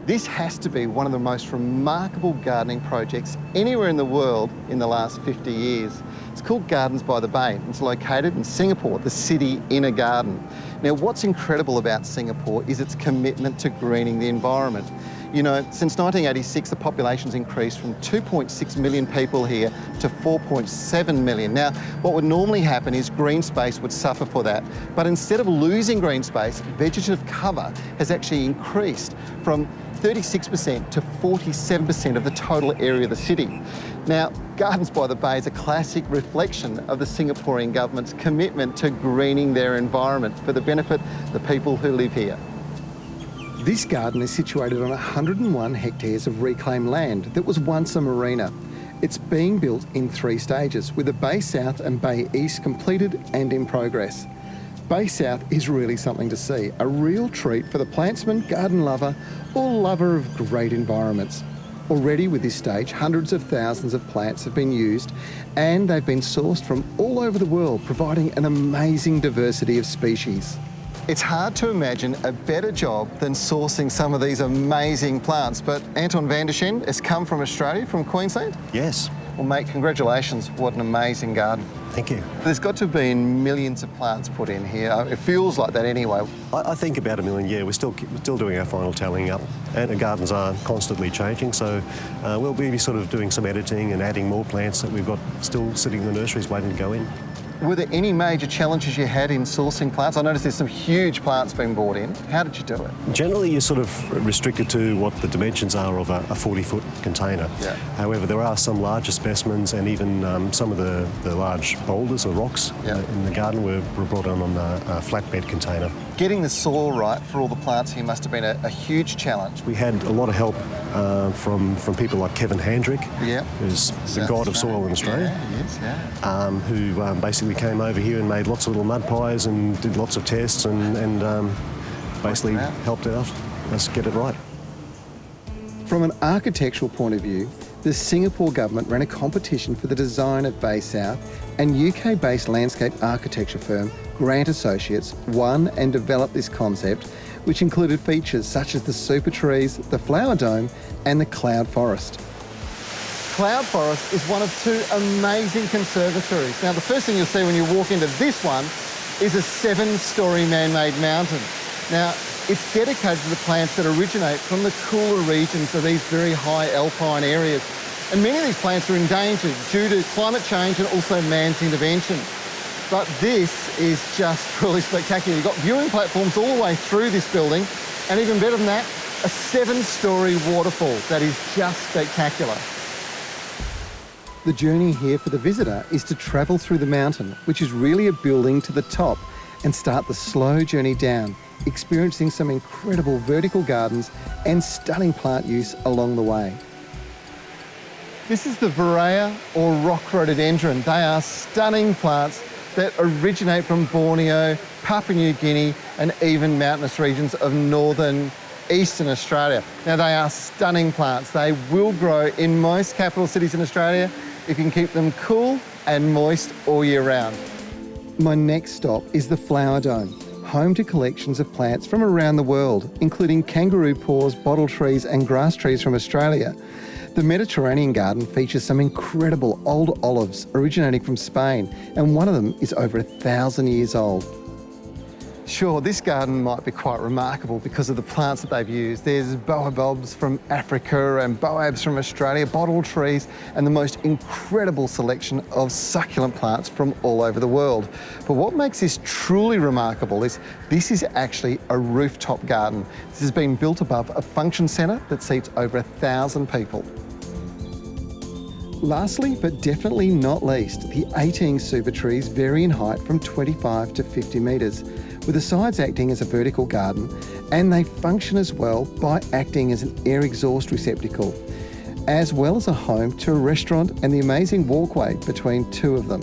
This has to be one of the most remarkable gardening projects anywhere in the world in the last 50 years. It's called Gardens by the Bay. It's located in Singapore, the city in a garden. Now, what's incredible about Singapore is its commitment to greening the environment. You know, since 1986, the population's increased from 2.6 million people here to 4.7 million. Now, what would normally happen is green space would suffer for that. But instead of losing green space, vegetative cover has actually increased from 36% to 47% of the total area of the city. Now, Gardens by the Bay is a classic reflection of the Singaporean government's commitment to greening their environment for the benefit of the people who live here. This garden is situated on 101 hectares of reclaimed land that was once a marina. It's being built in 3 stages, with the Bay South and Bay East completed and in progress. Bay South is really something to see, a real treat for the plantsman, garden lover, or lover of great environments. Already with this stage, hundreds of thousands of plants have been used, and they've been sourced from all over the world, providing an amazing diversity of species. It's hard to imagine a better job than sourcing some of these amazing plants. But Anton van der Shen has come from Australia, from Queensland? Yes. Well, mate, congratulations. What an amazing garden. Thank you. There's got to have been millions of plants put in here. It feels like that anyway. I think about 1 million, yeah. We're still doing our final tallying up, and the gardens are constantly changing, so we'll be sort of doing some editing and adding more plants that we've got still sitting in the nurseries waiting to go in. Were there any major challenges you had in sourcing plants? I noticed there's some huge plants being brought in. How did you do it? Generally, you're sort of restricted to what the dimensions are of a 40-foot container. Yeah. However, there are some larger specimens, and even some of the large boulders or rocks in the garden were brought on a flatbed container. Getting the soil right for all the plants here must have been a huge challenge. We had a lot of help from people like Kevin Handrick, who's the god of soil in Australia, who basically came over here and made lots of little mud pies and did lots of tests and basically helped out us get it right. From an architectural point of view, the Singapore government ran a competition for the design of Bay South, and UK-based landscape architecture firm Grant Associates won and developed this concept, which included features such as the super trees, the flower dome, and the cloud forest. Cloud Forest is one of 2 amazing conservatories. Now, the first thing you'll see when you walk into this one is a 7-storey man-made mountain. Now, it's dedicated to the plants that originate from the cooler regions of these very high alpine areas. And many of these plants are endangered due to climate change and also man's intervention. But this is just really spectacular. You've got viewing platforms all the way through this building, and even better than that, a 7-storey waterfall that is just spectacular. The journey here for the visitor is to travel through the mountain, which is really a building to the top, and start the slow journey down, experiencing some incredible vertical gardens and stunning plant use along the way. This is the Viraya or rock rhododendron. They are stunning plants that originate from Borneo, Papua New Guinea, and even mountainous regions of northern eastern Australia. Now, they are stunning plants. They will grow in most capital cities in Australia if you can keep them cool and moist all year round. My next stop is the Flower Dome, home to collections of plants from around the world, including kangaroo paws, bottle trees and grass trees from Australia. The Mediterranean garden features some incredible old olives originating from Spain, and one of them is over 1,000 years old. Sure, this garden might be quite remarkable because of the plants that they've used. There's baobabs from Africa and boabs from Australia, bottle trees, and the most incredible selection of succulent plants from all over the world. But what makes this truly remarkable is this is actually a rooftop garden. This has been built above a function centre that seats over 1,000 people. Lastly, but definitely not least, the 18 super trees vary in height from 25 to 50 metres, with the sides acting as a vertical garden, and they function as well by acting as an air exhaust receptacle, as well as a home to a restaurant and the amazing walkway between 2 of them.